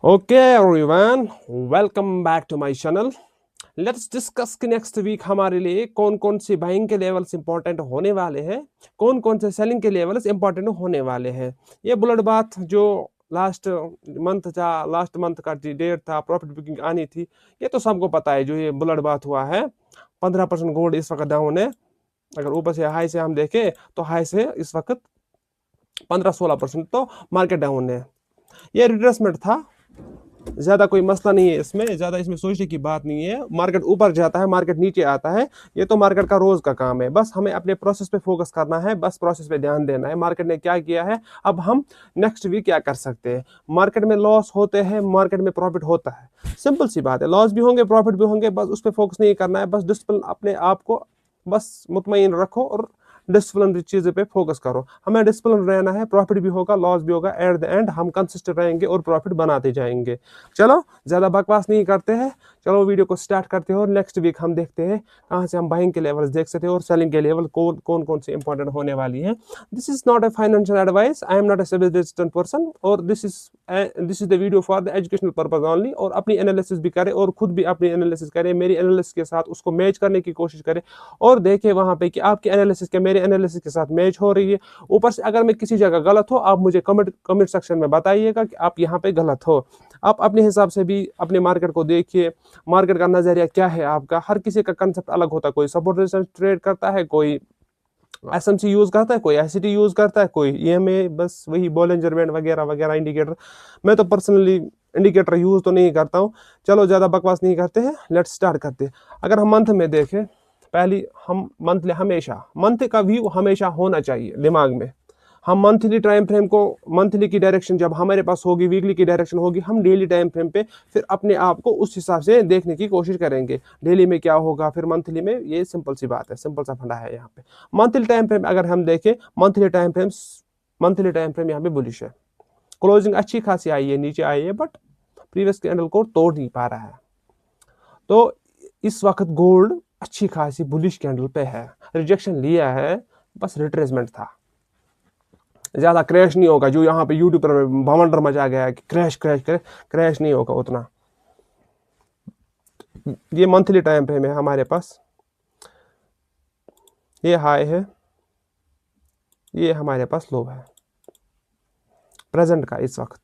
Okay everyone, welcome back to my channel. Let's discuss कि next week हमारे लिए कौन कौन से बाइंग के लेवल्स इंपॉर्टेंट होने वाले हैं, कौन कौन से सेलिंग के लेवल्स इंपॉर्टेंट होने वाले हैं। ये बुलेट बाथ जो लास्ट लास्ट मंथ का डेट था, प्रॉफिट बुकिंग आनी थी, ये तो सबको पता है। जो ये बुलेट बाथ हुआ है, 15% गोल्ड इस वक्त डाउन है। अगर ऊपर से हाई से हम देखें तो हाई से इस वक्त 15-16% तो मार्केट डाउन है। ये रिट्रेसमेंट था, ज्यादा कोई मसला नहीं है इसमें, ज्यादा इसमें सोचने की बात नहीं है। मार्केट ऊपर जाता है, मार्केट नीचे आता है, ये तो मार्केट का रोज का काम है। बस हमें अपने प्रोसेस पे फोकस करना है, बस प्रोसेस पे ध्यान देना है। मार्केट ने क्या किया है, अब हम नेक्स्ट वीक क्या कर सकते हैं। मार्केट में लॉस होते हैं, मार्केट में प्रॉफिट होता है, सिंपल सी बात है। लॉस भी होंगे, प्रॉफिट भी होंगे, बस उस पर फोकस नहीं करना है। बस डिसिप्लिन, अपने आप को बस मुतमईन रखो और डिसिप्लिन चीज़ों पे फोकस करो। हमें डिसिप्लिन रहना है, प्रॉफिट भी होगा, लॉस भी होगा, एट द एंड हम कंसिस्टेंट रहेंगे और प्रॉफिट बनाते जाएंगे। चलो ज़्यादा बकवास नहीं करते हैं, चलो वीडियो को स्टार्ट करते हैं और नेक्स्ट वीक हम देखते हैं कहाँ से हम बाइंग के लेवल्स देख सकते हैं और सेलिंग के लेवल कौन कौन से इंपॉर्टेंट होने वाली है। This is not a financial advice, I am not a SEBI person, और this is the video for the educational purpose only. और अपनी एनालिसिस भी करें और खुद भी अपनी एनालिसिस करें, मेरी एनालिसिस के साथ उसको मैच करने की कोशिश करें और देखें वहां पे कि आपकी एनालिसिस के मेरे एनालिसिस के साथ मैच हो रही है। ऊपर से अगर मैं किसी जगह गलत हो, आप मुझे कमेंट सेक्शन में बताइएगा कि आप यहाँ पे गलत हो। आप अपने हिसाब से भी अपने मार्केट को देखिए, मार्केट का नजरिया क्या है आपका। हर किसी का कंसेप्ट अलग होता है, कोई सपोर्ट रेजिस्टेंस ट्रेड करता है, कोई एसएमसी यूज करता है, कोई एससीटी यूज करता है, कोई ईएमए, बस वही बॉलिंजर बैंड वगैरह वगैरह इंडिकेटर। मैं तो पर्सनली इंडिकेटर यूज तो नहीं करता हूँ। चलो ज़्यादा बकवास नहीं करते हैं, लेट्स स्टार्ट करते हैं। अगर हम मंथ में देखें, पहली हम मंथली, हमेशा मंथ का व्यू हमेशा होना चाहिए दिमाग में। हम मंथली टाइम फ्रेम को, मंथली की डायरेक्शन जब हमारे पास होगी, वीकली की डायरेक्शन होगी, हम डेली टाइम फ्रेम पे फिर अपने आप को उस हिसाब से देखने की कोशिश करेंगे। डेली में क्या होगा, फिर मंथली में, ये सिंपल सी बात है, सिंपल सा फंडा है यहाँ पे। मंथली टाइम फ्रेम अगर हम देखें, मंथली टाइम फ्रेम यहाँ पे बुलिश है। क्लोजिंग अच्छी खासी आई है, नीचे आई है, बट प्रीवियस कैंडल को तोड़ नहीं पा रहा है। तो इस वक्त गोल्ड अच्छी खासी बुलिश कैंडल पे है, रिजेक्शन लिया है, बस रिट्रेसमेंट था। ज्यादा क्रैश नहीं होगा, जो यहाँ पे यूट्यूब पर भवंडर मचा गया है कि क्रैश क्रैश क्रैश, क्रैश नहीं होगा उतना। ये मंथली टाइम फ्रेम है हमारे पास, ये हाई है, ये हमारे पास लो है प्रेजेंट का इस वक्त।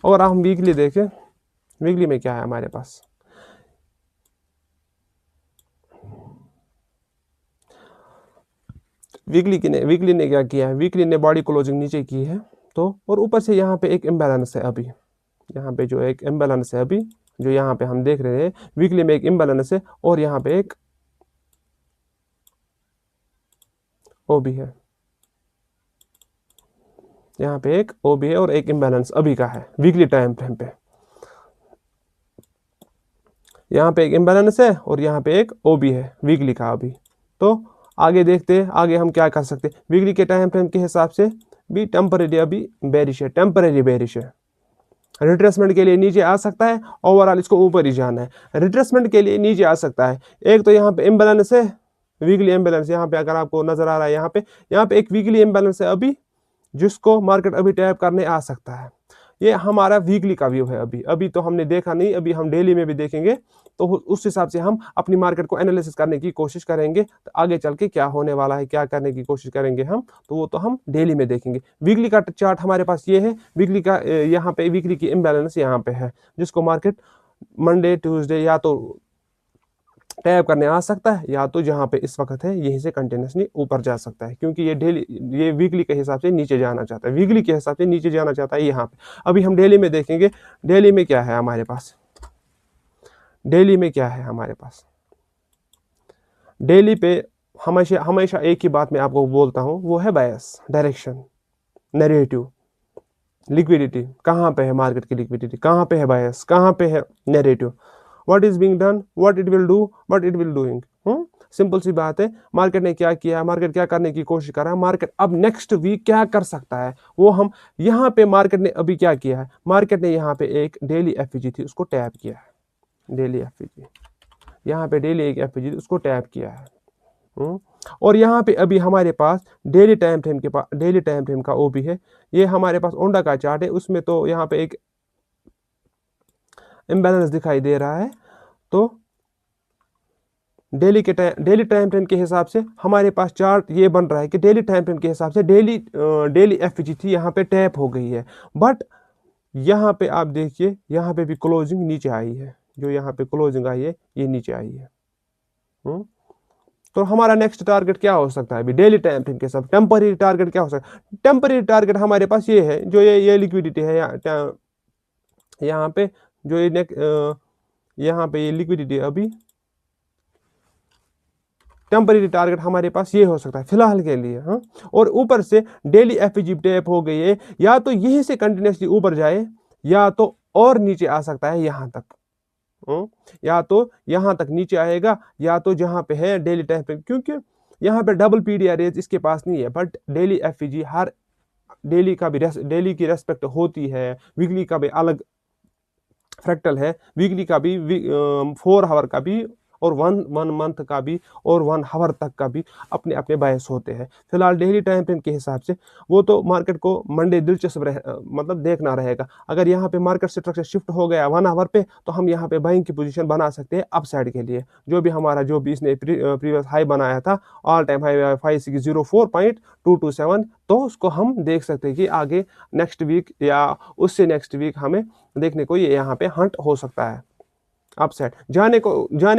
और हम वीकली देखें, वीकली में क्या है हमारे पास, वीकली ने क्या किया है, वीकली ने बॉडी क्लोजिंग नीचे की है तो, और ऊपर से यहाँ पे एक इम्बैलेंस है अभी, यहाँ पे जो एक इम्बैलेंस है अभी, जो यहाँ पे हम देख रहे हैं वीकली में एक इम्बैलेंस है, और यहाँ पे एक ओ भी है, यहाँ पे एक ओ भी है और एक इम्बैलेंस अभी का है वीकली टाइम फ्रेम पे। यहाँ पे एक इम्बैलेंस है और यहाँ पे एक ओ भी है वीकली का अभी। तो आगे देखते हैं, आगे हम क्या कर सकते हैं। वीकली के टाइम फ्रेम के हिसाब से भी टेम्परेरी अभी बेरिश है, टेम्परेरी बेरिश है। रिट्रेसमेंट के लिए नीचे आ सकता है, ओवरऑल इसको ऊपर ही जाना है। रिट्रेसमेंट के लिए नीचे आ सकता है, एक तो यहाँ पे इम्बैलेंस है, वीकली इम्बैलेंस यहाँ पे अगर आपको नजर आ रहा है, यहाँ पे एक वीकली इम्बैलेंस है अभी, जिसको मार्केट अभी टैप करने आ सकता है। ये हमारा वीकली का व्यू है। अभी अभी तो हमने देखा नहीं, अभी हम डेली में भी देखेंगे, तो उस हिसाब से हम अपनी मार्केट को एनालिसिस करने की कोशिश करेंगे। तो आगे चल के क्या होने वाला है, क्या करने की कोशिश करेंगे हम, तो वो तो हम डेली में देखेंगे। वीकली का चार्ट हमारे पास ये है, वीकली का यहाँ पे वीकली की इम्बैलेंस यहाँ पे है, जिसको मार्केट मंडे ट्यूसडे या तो टैप करने आ सकता है, या तो जहां पे इस वक्त है यहीं से कंटिन्यूसली ऊपर जा सकता है, क्योंकि ये वीकली के हिसाब से नीचे जाना चाहता है, वीकली के हिसाब से नीचे जाना चाहता है यहाँ पे। अभी हम डेली में देखेंगे, डेली में क्या है हमारे पास, डेली में क्या है हमारे पास। डेली पे हमेशा हमेशा एक ही बात मैं आपको बोलता हूँ, वो है बायस, डायरेक्शन, नैरेटिव, लिक्विडिटी। कहाँ पे है मार्केट की लिक्विडिटी, कहाँ पे है बायस, कहाँ पे है narrative, what is being done, what it will do, what it will doing. Simple सी बात है, मार्केट ने क्या किया, मार्केट क्या करने की कोशिश कर रहा है, मार्केट अब नेक्स्ट वीक क्या कर सकता है, वो हम यहाँ पे, मार्केट ने अभी क्या किया है, मार्केट ने यहाँ पे एक डेली एफईजी थी उसको टैप किया है, डेली एफईजी, यहाँ पे डेली एक एफईजी थी उसको टैप किया है। और यहाँ पे अभी हमारे पास डेली टाइम फ्रेम के पास, डेली टाइम फ्रेम का ओ भी है, ये हमारे पास ओंडा का चार्ट है, उसमें तो यहाँ पे एक इम्बैलेंस दिखाई दे रहा है, तो डेली टाइम फ्रेम के हिसाब से हमारे पास चार्ट ये बन रहा है कि डेली टाइम फ्रेम के हिसाब से डेली एफपीजी थी यहाँ पे टैप हो गई है, बट यहाँ पे आप देखिए यहाँ पे भी क्लोजिंग नीचे आई है, जो यहाँ पे क्लोजिंग आई है ये नीचे आई है। तो हमारा नेक्स्ट टारगेट क्या हो सकता है अभी डेली टाइम फ्रेम के साथ? टेम्पररी टारगेट क्या हो सकता है? टेम्पररी टारगेट हमारे पास ये है, जो ये लिक्विडिटी है यहाँ पे, जो यहाँ पे ये लिक्विडिटी अभी टेम्पररी टारगेट हमारे पास ये हो सकता है फिलहाल के लिए। हाँ, और ऊपर से डेली एफपीजी टैप हो गई है, या तो यहीं से कंटिन्यूसली ऊपर जाए या तो और नीचे आ सकता है यहाँ तक। या तो यहाँ तक नीचे आएगा या तो जहाँ पे है डेली टाइम पे, क्योंकि यहाँ पे डबल पीडीआर इसके पास नहीं है, बट डेली एफपीजी हर डेली का भी डेली की रेस्पेक्ट होती है, वीकली का भी अलग फ्रैक्टल है, वीकली का भी 4 आवर का भी और वन मंथ का भी और 1 आवर तक का भी अपने अपने बायस होते हैं। फिलहाल डेली टाइम फ्रेम के हिसाब से वो तो मार्केट को मंडे दिलचस्प मतलब देखना रहेगा। अगर यहाँ पे मार्केट स्ट्रक्चर शिफ्ट हो गया 1 आवर पे, तो हम यहाँ पे बाइंग की पोजीशन बना सकते हैं अप साइड के लिए। जो भी इसने प्रीवियस हाई बनाया था, ऑल टाइम हाई 5604.227, तो उसको हम देख सकते हैं कि आगे नेक्स्ट वीक या उससे नेक्स्ट वीक हमें देखने को ये यहाँ पे हंट हो सकता है अपसाइड। जाने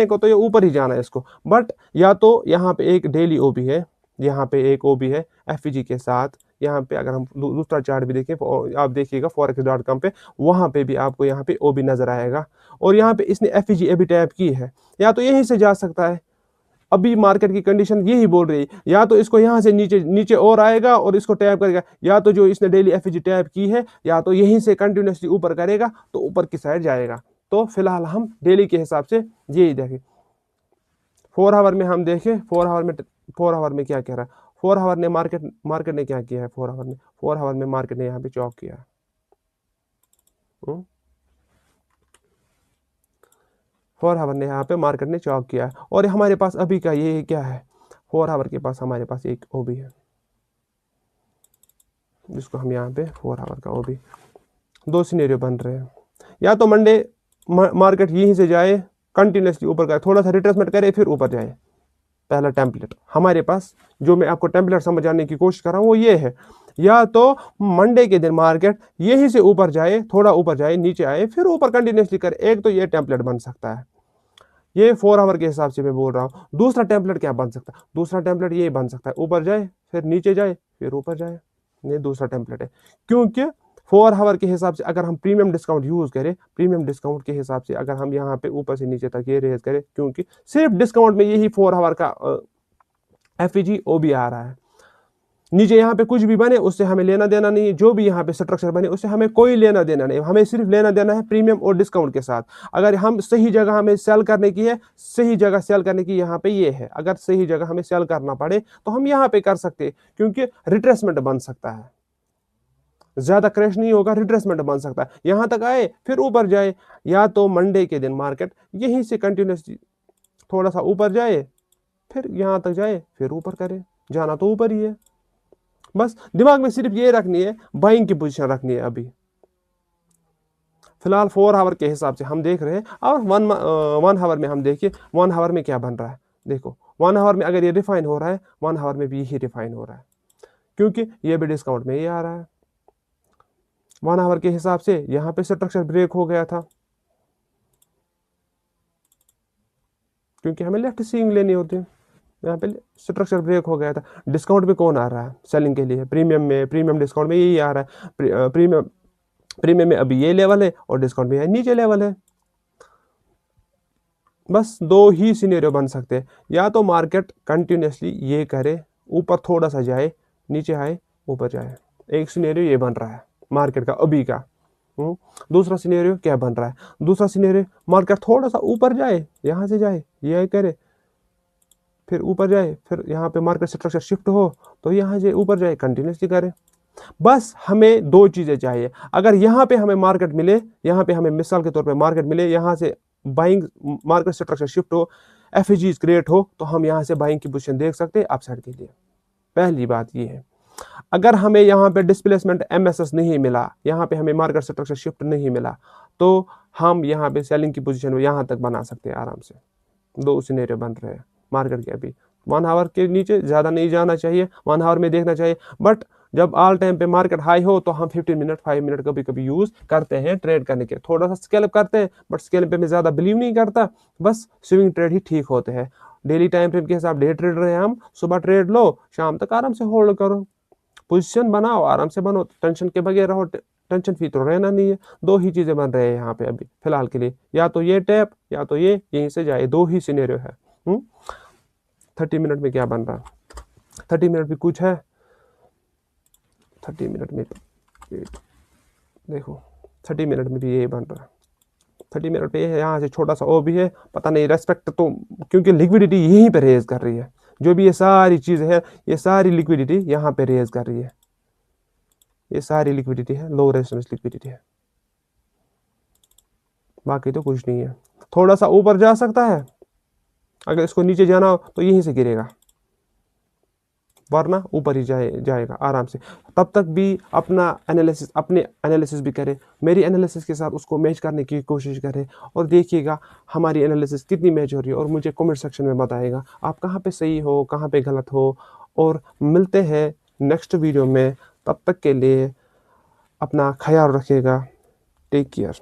को तो ये ऊपर ही जाना है इसको, बट या तो यहाँ पे एक डेली ओबी है, यहाँ पे एक ओबी है एफईजी के साथ। यहाँ पे अगर हम दूसरा चार्ट भी देखें, आप देखिएगा forex.com पे, वहाँ पे भी आपको यहाँ पे ओबी नजर आएगा, और यहाँ पे इसने एफईजी अभी टैप की है, या तो यहीं से जा सकता है। अभी मार्केट की कंडीशन यही बोल रही है, या तो इसको यहाँ से नीचे और आएगा और इसको टैप करेगा, या तो जो इसने डेली एफईजी टैप की है, या तो यहीं से कंटिन्यूसली ऊपर करेगा तो ऊपर की साइड जाएगा। तो फिलहाल हम डेली के हिसाब से यही देखें। 4 आवर में हम देखें, 4 आवर में क्या कह रहा है? 4 आवर ने मार्केट ने क्या किया है? 4 आवर में मार्केट ने यहाँ पे चौक किया। 4 आवर ने यहाँ पे मार्केट ने चौक किया, और हमारे पास अभी का ये क्या है? 4 आवर के पास हमारे पास एक ओबी है, जिसको हम यहाँ पे 4 आवर का ओबी, 2 सिनेरियो बन रहे हैं। या तो मंडे मार्केट यहीं से जाए, कंटिन्यूसली ऊपर का थोड़ा सा रिट्रेसमेंट करे, फिर ऊपर जाए। पहला टेम्पलेट हमारे पास, जो मैं आपको टेम्पलेट समझाने की कोशिश कर रहा हूँ वो ये है। या तो मंडे के दिन मार्केट यहीं से ऊपर जाए, थोड़ा ऊपर जाए, नीचे आए, फिर ऊपर कंटिन्यूसली करे, एक तो ये टेम्पलेट बन सकता है। ये 4 आवर के हिसाब से मैं बोल रहा हूँ। दूसरा टेम्पलेट क्या बन सकता है? दूसरा टेम्पलेट ये बन सकता है, ऊपर जाए, फिर नीचे जाए, फिर ऊपर जाए। ये दूसरा टेम्पलेट है, क्योंकि 4 आवर के हिसाब से अगर हम प्रीमियम डिस्काउंट यूज करें, प्रीमियम डिस्काउंट के हिसाब से अगर हम यहाँ पे ऊपर से नीचे तक ये रेज करें, क्योंकि सिर्फ डिस्काउंट में यही 4 आवर का एफईजी ओबी आ रहा है। नीचे यहाँ पे कुछ भी बने उससे हमें लेना देना नहीं है, जो भी यहाँ पे स्ट्रक्चर बने उससे हमें कोई लेना देना नहीं, हमें सिर्फ लेना देना है प्रीमियम और डिस्काउंट के साथ। अगर हम सही जगह हमें सेल करने की है, सही जगह सेल करने की यहाँ पे ये है, अगर सही जगह हमें सेल करना पड़े तो हम यहाँ पे कर सकते हैं, क्योंकि रिट्रेसमेंट बन सकता है, ज्यादा क्रैश नहीं होगा, रिट्रेसमेंट बन सकता है, यहां तक आए फिर ऊपर जाए। या तो मंडे के दिन मार्केट यहीं से कंटिन्यूसली थोड़ा सा ऊपर जाए, फिर यहां तक जाए, फिर ऊपर करे, जाना तो ऊपर ही है। बस दिमाग में सिर्फ ये रखनी है, बाइंग की पोजीशन रखनी है। अभी फिलहाल 4 आवर के हिसाब से हम देख रहे हैं, और 1 आवर में हम देखिए 1 आवर में क्या बन रहा है। देखो 1 आवर में अगर ये रिफाइन हो रहा है, 1 आवर में भी यही रिफाइन हो रहा है, क्योंकि ये भी डिस्काउंट में ही आ रहा है। 1 आवर के हिसाब से यहाँ पे स्ट्रक्चर ब्रेक हो गया था, क्योंकि हमें लेफ्ट स्विंग लेनी होती है, यहाँ पे स्ट्रक्चर ब्रेक हो गया था। डिस्काउंट में कौन आ रहा है सेलिंग के लिए? प्रीमियम डिस्काउंट में यही आ रहा है। प्रीमियम में अभी ये लेवल है और डिस्काउंट में नीचे लेवल है। बस 2 ही सिनेरियो बन सकते हैं, या तो मार्केट कंटिन्यूसली ये करे, ऊपर थोड़ा सा जाए, नीचे आए, ऊपर जाए। एक सिनेरियो ये बन रहा है मार्केट का अभी का। दूसरा सिनेरियो क्या बन रहा है? दूसरा सिनेरियो मार्केट थोड़ा सा ऊपर जाए, यहां से जाए, ये करे, फिर ऊपर जाए, फिर यहाँ पे मार्केट स्ट्रक्चर शिफ्ट हो तो यहाँ से ऊपर जाए, कंटिन्यूसली करे। बस हमें 2 चीजें चाहिए। अगर यहाँ पे हमें मार्केट मिले, यहाँ पे हमें मिसाल के तौर पे मार्केट मिले, यहाँ से बाइंग मार्केट स्ट्रक्चर शिफ्ट हो, एफईजीज क्रिएट हो, तो हम यहाँ से बाइंग की पोजीशन देख सकते हैं अपसाइड के लिए। पहली बात ये है। अगर हमें यहाँ पे डिस्प्लेसमेंट एमएसएस नहीं मिला, यहाँ पे हमें मार्केट स्ट्रक्चर शिफ्ट नहीं मिला, तो हम यहाँ पे सेलिंग की पोजीशन में यहाँ तक बना सकते हैं आराम से। 2 सिनेरियो बन रहे हैं मार्केट के अभी। 1 आवर के नीचे ज़्यादा नहीं जाना चाहिए, 1 आवर में देखना चाहिए, बट जब ऑल टाइम पे मार्केट हाई हो तो हम 15 मिनट 5 मिनट कभी कभी यूज़ करते हैं ट्रेड करने के। थोड़ा सा स्केल करते हैं, बट स्केल पे मैं ज़्यादा बिलीव नहीं करता, बस स्विंग ट्रेड ही ठीक होते हैं। डेली टाइम फ्रेम के हिसाब डे ट्रेडर हैं हम, सुबह ट्रेड लो, शाम तक आराम से होल्ड करो, पोजीशन बनाओ, आराम से बनो, टेंशन के बगैर रहो, टेंशन फ्री तो रहना नहीं है। 2 ही चीज़ें बन रहे हैं यहाँ पे अभी फिलहाल के लिए, या तो ये टैप या तो ये यहीं से जाए, 2 ही सिनेरियो है। 30 मिनट में क्या बन रहा है, 30 मिनट भी कुछ है, 30 मिनट में देखो 30 मिनट में भी ये बन रहा है। 30 मिनट पे यहाँ से छोटा सा ओ भी है, पता नहीं रेस्पेक्ट तो, क्योंकि लिक्विडिटी यहीं पे रेज कर रही है, जो भी ये सारी चीज़ है, ये सारी लिक्विडिटी यहाँ पे रेज कर रही है, ये सारी लिक्विडिटी है, लो रेजिस्टेंस लिक्विडिटी है, बाकी तो कुछ नहीं है। थोड़ा सा ऊपर जा सकता है, अगर इसको नीचे जाना हो तो यहीं से गिरेगा, वरना ऊपर ही जाएगा आराम से। तब तक भी अपना एनालिसिस, अपने एनालिसिस भी करें, मेरी एनालिसिस के साथ उसको मैच करने की कोशिश करें, और देखिएगा हमारी एनालिसिस कितनी मैच हो रही है, और मुझे कमेंट सेक्शन में बताएगा आप कहाँ पे सही हो, कहाँ पे गलत हो। और मिलते हैं नेक्स्ट वीडियो में, तब तक के लिए अपना ख्याल रखिएगा, टेक केयर।